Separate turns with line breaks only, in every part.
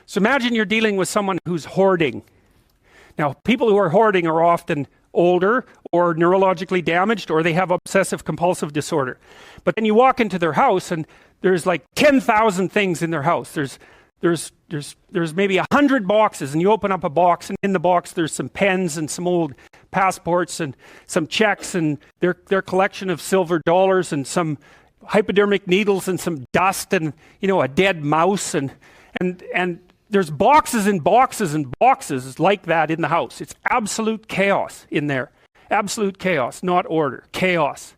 So imagine you're dealing with someone who's hoarding. Now, people who are hoarding are often older or neurologically damaged, or they have obsessive compulsive disorder. But then you walk into their house and there's like 10,000 things in their house. There's maybe 100 boxes, and you open up a box, and in the box there's some pens and some old passports and some checks and their collection of silver dollars and some hypodermic needles and some dust and a dead mouse and there's boxes and boxes and boxes like that in the house. It's absolute chaos in there. Absolute chaos, not order, chaos.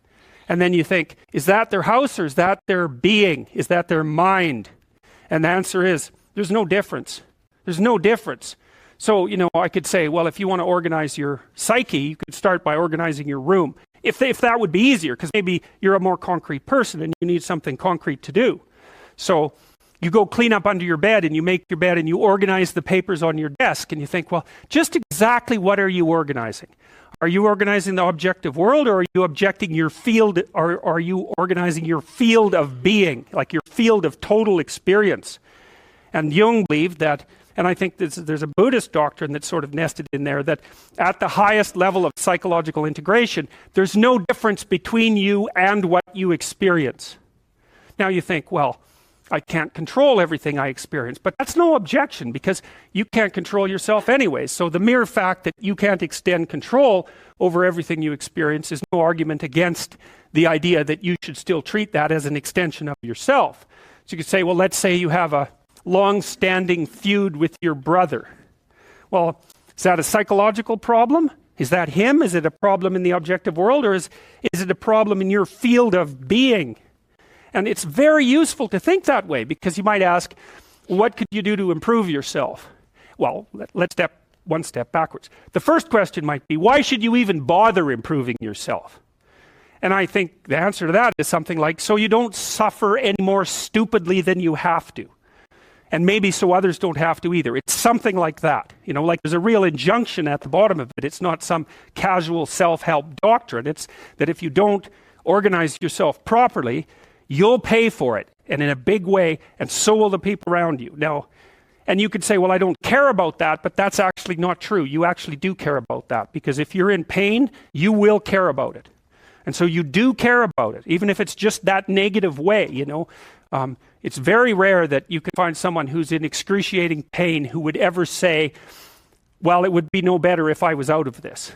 And then you think, is that their house or is that their being? Is that their mind? And the answer is, there's no difference. There's no difference. So, I could say, well, if you want to organize your psyche, you could start by organizing your room. If that would be easier, because maybe you're a more concrete person and you need something concrete to do. So you go clean up under your bed and you make your bed and you organize the papers on your desk and you think, well, just exactly what are you organizing? Are you organizing the objective world, or are you objecting your field, or are you organizing your field of being, like your field of total experience? And Jung believed that, and I think there's a Buddhist doctrine that's sort of nested in there, that at the highest level of psychological integration, there's no difference between you and what you experience. Now you think, well, I can't control everything I experience, but that's no objection, because you can't control yourself anyways. So the mere fact that you can't extend control over everything you experience is no argument against the idea that you should still treat that as an extension of yourself. So you could say, well, let's say you have a long-standing feud with your brother. Well, is that a psychological problem? Is that him? Is it a problem in the objective world, or is it a problem in your field of being? And it's very useful to think that way, because you might ask, what could you do to improve yourself? Well, let's step one step backwards. The first question might be, why should you even bother improving yourself? And I think the answer to that is something like, so you don't suffer any more stupidly than you have to. And maybe so others don't have to either. It's something like that. Like there's a real injunction at the bottom of it. It's not some casual self-help doctrine. It's that if you don't organize yourself properly, you'll pay for it, and in a big way, and so will the people around you. Now, and you could say, well, I don't care about that, but that's actually not true. You actually do care about that, because if you're in pain, you will care about it. And so you do care about it, even if it's just that negative way, It's very rare that you can find someone who's in excruciating pain who would ever say, well, it would be no better if I was out of this.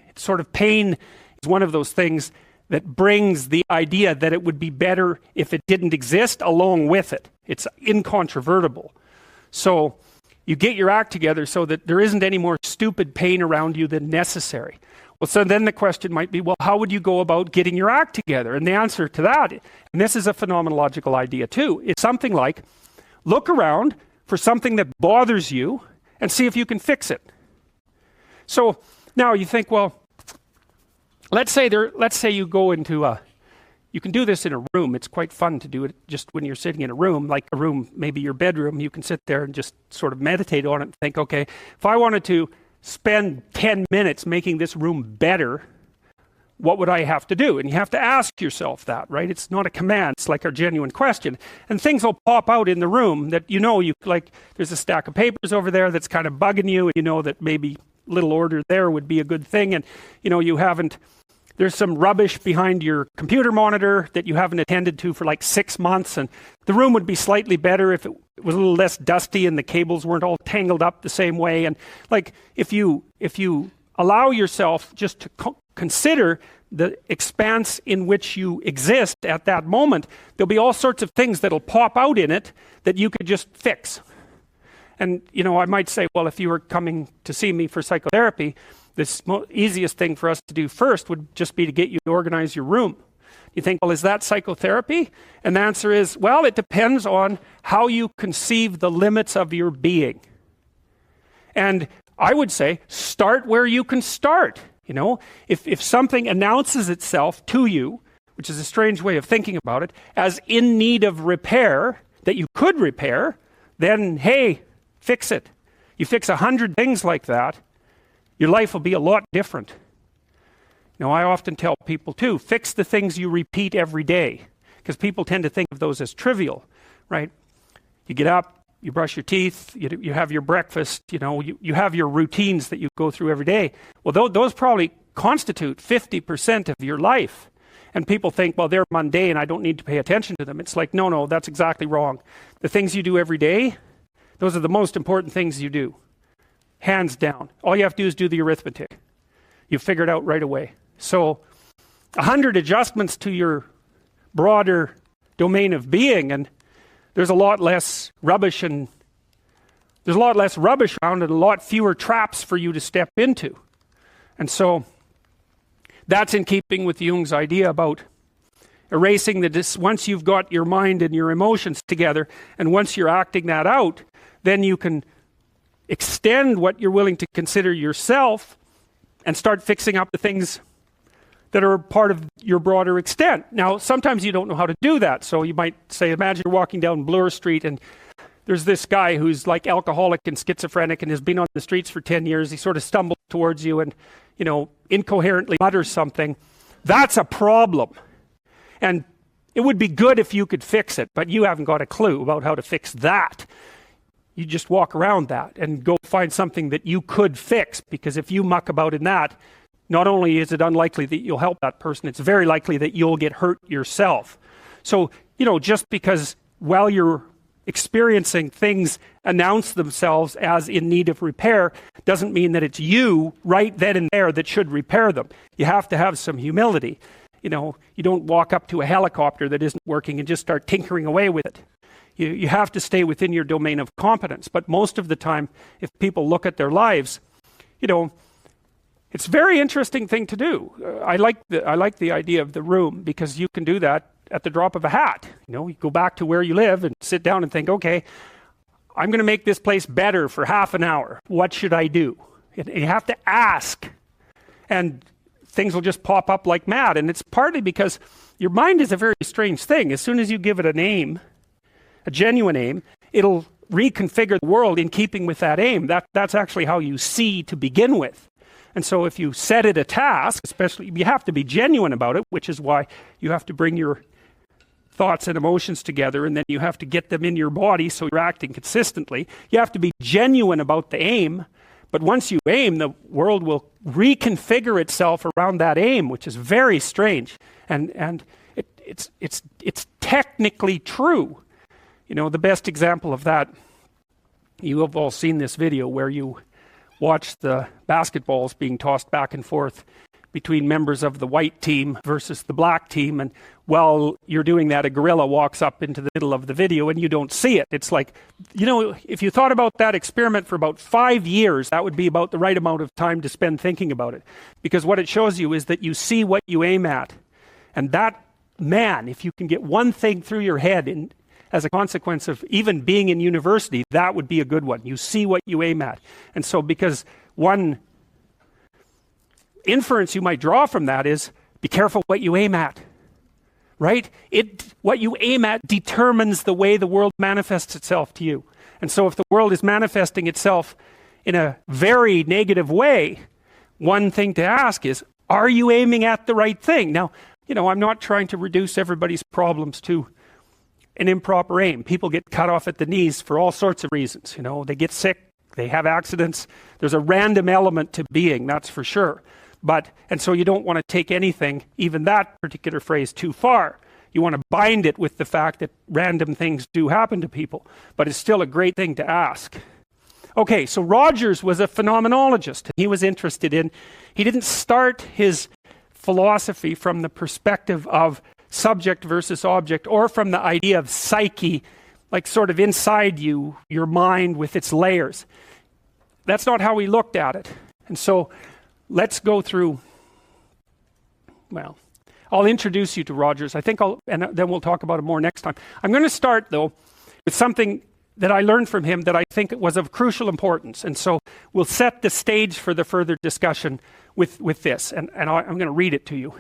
It's sort of pain is one of those things that brings the idea that it would be better if it didn't exist along with it. It's incontrovertible. So you get your act together so that there isn't any more stupid pain around you than necessary. Well, so then the question might be, well, how would you go about getting your act together? And the answer to that, and this is a phenomenological idea too, is something like, look around for something that bothers you and see if you can fix it. So now you think, well, let's say you go into you can do this in a room. It's quite fun to do it just when you're sitting in a room, like a room, maybe your bedroom. You can sit there and just sort of meditate on it and think, okay, if I wanted to spend 10 minutes making this room better, what would I have to do? And you have to ask yourself that, right? It's not a command. It's like a genuine question. And things will pop out in the room that you like, there's a stack of papers over there that's kind of bugging you, and you know that maybe little order there would be a good thing. And there's some rubbish behind your computer monitor that you haven't attended to for like 6 months, and the room would be slightly better if it was a little less dusty and the cables weren't all tangled up the same way. And like if you allow yourself just to consider the expanse in which you exist at that moment, there'll be all sorts of things that'll pop out in it that you could just fix. And I might say, well, if you were coming to see me for psychotherapy, the easiest thing for us to do first would just be to get you to organize your room. You think, well, is that psychotherapy? And the answer is, well, it depends on how you conceive the limits of your being. And I would say, start where you can start. If something announces itself to you, which is a strange way of thinking about it, as in need of repair, that you could repair, then, hey, fix it. You fix 100 things like that, your life will be a lot different. I often tell people too, fix the things you repeat every day, because people tend to think of those as trivial, right? You get up, you brush your teeth, you have your breakfast, you have your routines that you go through every day. Well, those probably constitute 50% of your life. And people think, well, they're mundane, I don't need to pay attention to them. It's like, no, that's exactly wrong. The things you do every day, those are the most important things you do. Hands down. All you have to do is do the arithmetic. You figure it out right away. So 100 adjustments to your broader domain of being, and there's a lot less rubbish around and a lot fewer traps for you to step into. And so that's in keeping with Jung's idea about erasing once you've got your mind and your emotions together, and once you're acting that out, then you can extend what you're willing to consider yourself and start fixing up the things that are part of your broader extent. Now, sometimes you don't know how to do that. So you might say, imagine you're walking down Bloor Street and there's this guy who's like alcoholic and schizophrenic and has been on the streets for 10 years. He sort of stumbles towards you and, incoherently mutters something. That's a problem. And it would be good if you could fix it, but you haven't got a clue about how to fix that. You just walk around that and go find something that you could fix, because if you muck about in that, not only is it unlikely that you'll help that person, it's very likely that you'll get hurt yourself. So, just because while you're experiencing things announce themselves as in need of repair, doesn't mean that it's you right then and there that should repair them. You have to have some humility. You don't walk up to a helicopter that isn't working and just start tinkering away with it. You have to stay within your domain of competence. But most of the time, if people look at their lives, it's a very interesting thing to do. I like the idea of the room, because you can do that at the drop of a hat. You go back to where you live and sit down and think, okay, I'm going to make this place better for half an hour. What should I do? And you have to ask. And things will just pop up like mad. And it's partly because your mind is a very strange thing. As soon as you give it a name, a genuine aim, it'll reconfigure the world in keeping with that aim. That's actually how you see to begin with. And so if you set it a task, especially, you have to be genuine about it, which is why you have to bring your thoughts and emotions together, and then you have to get them in your body so you're acting consistently. You have to be genuine about the aim, but once you aim, the world will reconfigure itself around that aim, which is very strange. And it's technically true. The best example of that, you have all seen this video where you watch the basketballs being tossed back and forth between members of the white team versus the black team, and while you're doing that, a gorilla walks up into the middle of the video and you don't see it. It's like, if you thought about that experiment for about 5 years, that would be about the right amount of time to spend thinking about it, because what it shows you is that you see what you aim at. And that, man, if you can get one thing through your head as a consequence of even being in university, that would be a good one. You see what you aim at. And so, because one inference you might draw from that is, be careful what you aim at, right? What you aim at determines the way the world manifests itself to you. And so if the world is manifesting itself in a very negative way, one thing to ask is, are you aiming at the right thing? Now, I'm not trying to reduce everybody's problems to an improper aim. People get cut off at the knees for all sorts of reasons. They get sick, they have accidents. There's a random element to being, that's for sure. And so you don't want to take anything, even that particular phrase, too far. You want to bind it with the fact that random things do happen to people, but it's still a great thing to ask. Okay, so Rogers was a phenomenologist. He was interested he didn't start his philosophy from the perspective of subject versus object, or from the idea of psyche, like sort of inside you, your mind with its layers. That's not how he looked at it. And so let's go through, I'll introduce you to Rogers. And then we'll talk about it more next time. I'm going to start, though, with something that I learned from him that I think was of crucial importance. And so we'll set the stage for the further discussion with this. And I'm going to read it to you.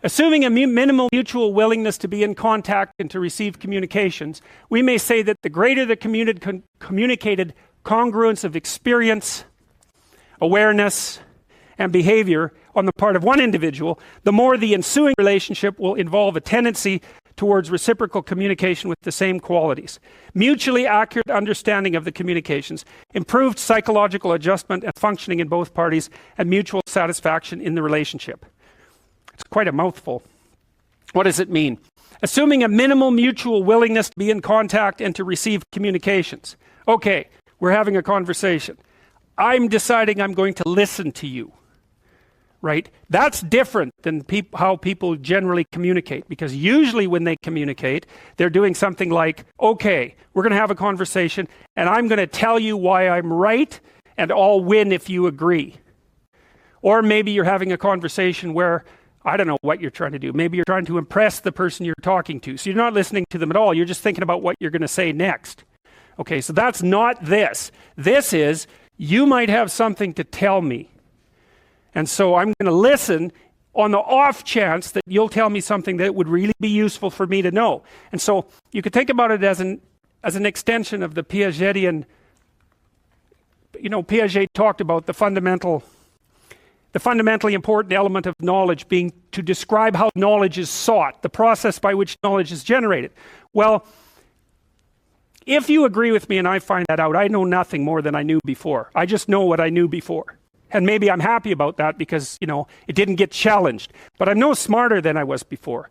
Assuming a minimal mutual willingness to be in contact and to receive communications, we may say that the greater the communicated congruence of experience, awareness, and behavior on the part of one individual, the more the ensuing relationship will involve a tendency towards reciprocal communication with the same qualities, mutually accurate understanding of the communications, improved psychological adjustment and functioning in both parties, and mutual satisfaction in the relationship. It's quite a mouthful. What does it mean? Assuming a minimal mutual willingness to be in contact and to receive communications. Okay, we're having a conversation. I'm deciding I'm going to listen to you. Right? That's different than how people generally communicate, because usually when they communicate, they're doing something like, okay, we're going to have a conversation and I'm going to tell you why I'm right and I'll win if you agree. Or maybe you're having a conversation where, I don't know what you're trying to do. Maybe you're trying to impress the person you're talking to. So you're not listening to them at all. You're just thinking about what you're going to say next. Okay, so that's not this. This is, you might have something to tell me. And so I'm going to listen on the off chance that you'll tell me something that would really be useful for me to know. And so you could think about it as an extension of the Piagetian. Piaget talked about the fundamentally important element of knowledge being to describe how knowledge is sought, the process by which knowledge is generated. Well, if you agree with me and I find that out, I know nothing more than I knew before. I just know what I knew before. And maybe I'm happy about that because, it didn't get challenged. But I'm no smarter than I was before.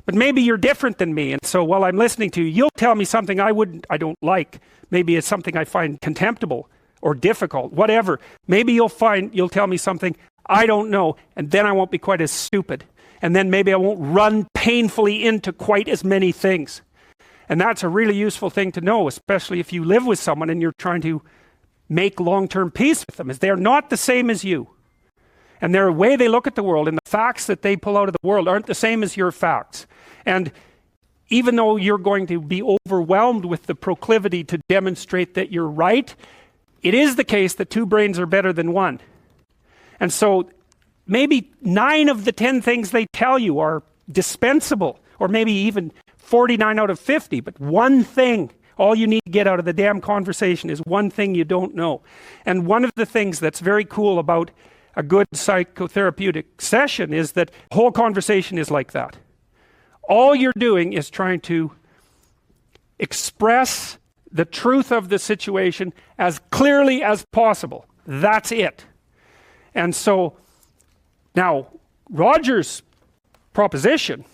But maybe you're different than me. And so while I'm listening to you, you'll tell me something I don't like. Maybe it's something I find contemptible or difficult, whatever. Maybe you'll tell me something I don't know, and then I won't be quite as stupid. And then maybe I won't run painfully into quite as many things. And that's a really useful thing to know, especially if you live with someone and you're trying to make long-term peace with them, is they're not the same as you. And their way they look at the world and the facts that they pull out of the world aren't the same as your facts. And even though you're going to be overwhelmed with the proclivity to demonstrate that you're right, it is the case that two brains are better than one. And so maybe 9 of the 10 things they tell you are dispensable, or maybe even 49 out of 50, but one thing, all you need to get out of the damn conversation is one thing you don't know. And one of the things that's very cool about a good psychotherapeutic session is that the whole conversation is like that. All you're doing is trying to express the truth of the situation as clearly as possible. That's it. And so, now, Roger's proposition,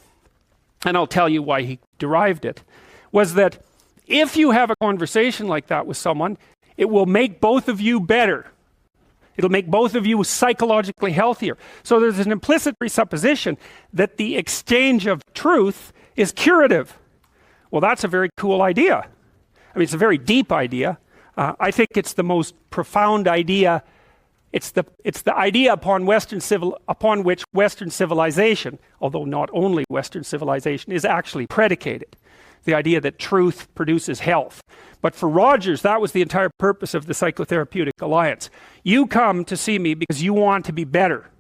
and I'll tell you why he derived it, was that if you have a conversation like that with someone, it will make both of you better. It'll make both of you psychologically healthier. So there's an implicit presupposition that the exchange of truth is curative. Well, that's a very cool idea. I mean, it's a very deep idea. I think it's the most profound idea. It's the idea upon which Western civilization, although not only Western civilization, is actually predicated. The idea that truth produces health. But for Rogers, that was the entire purpose of the Psychotherapeutic Alliance. You come to see me because you want to be better.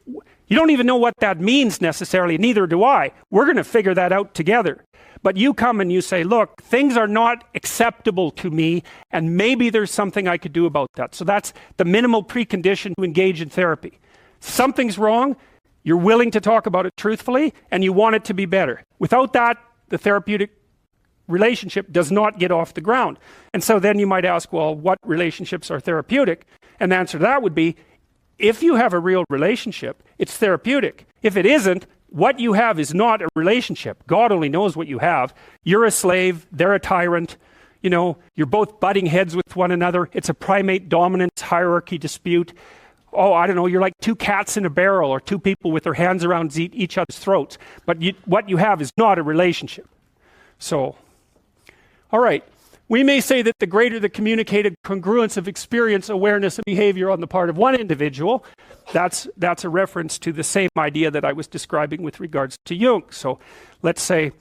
You don't even know what that means necessarily, neither do I. We're going to figure that out together. But you come and you say, look, things are not acceptable to me, and maybe there's something I could do about that. So that's the minimal precondition to engage in therapy. Something's wrong, you're willing to talk about it truthfully, and you want it to be better. Without that, the therapeutic relationship does not get off the ground. And so then you might ask, well, what relationships are therapeutic? And the answer to that would be, if you have a real relationship, it's therapeutic. If it isn't, what you have is not a relationship. God only knows what you have. You're a slave, they're a tyrant. You're both butting heads with one another. It's a primate dominance hierarchy dispute. Oh, I don't know, you're like 2 cats in a barrel, or 2 people with their hands around each other's throats. But what you have is not a relationship. So, all right. We may say that the greater the communicated congruence of experience, awareness, and behavior on the part of one individual, that's a reference to the same idea that I was describing with regards to Jung. So let's say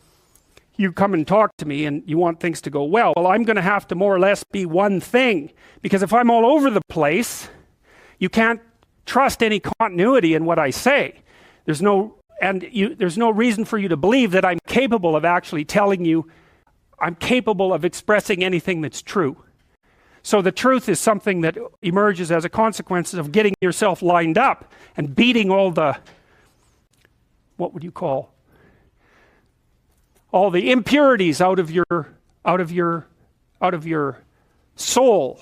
you come and talk to me and you want things to go well. Well, I'm going to have to more or less be one thing, because if I'm all over the place, you can't trust any continuity in what I say. There's no reason for you to believe that I'm capable of actually telling you, I'm capable of expressing anything that's true. So the truth is something that emerges as a consequence of getting yourself lined up and beating all the, what would you call, all the impurities out of your soul.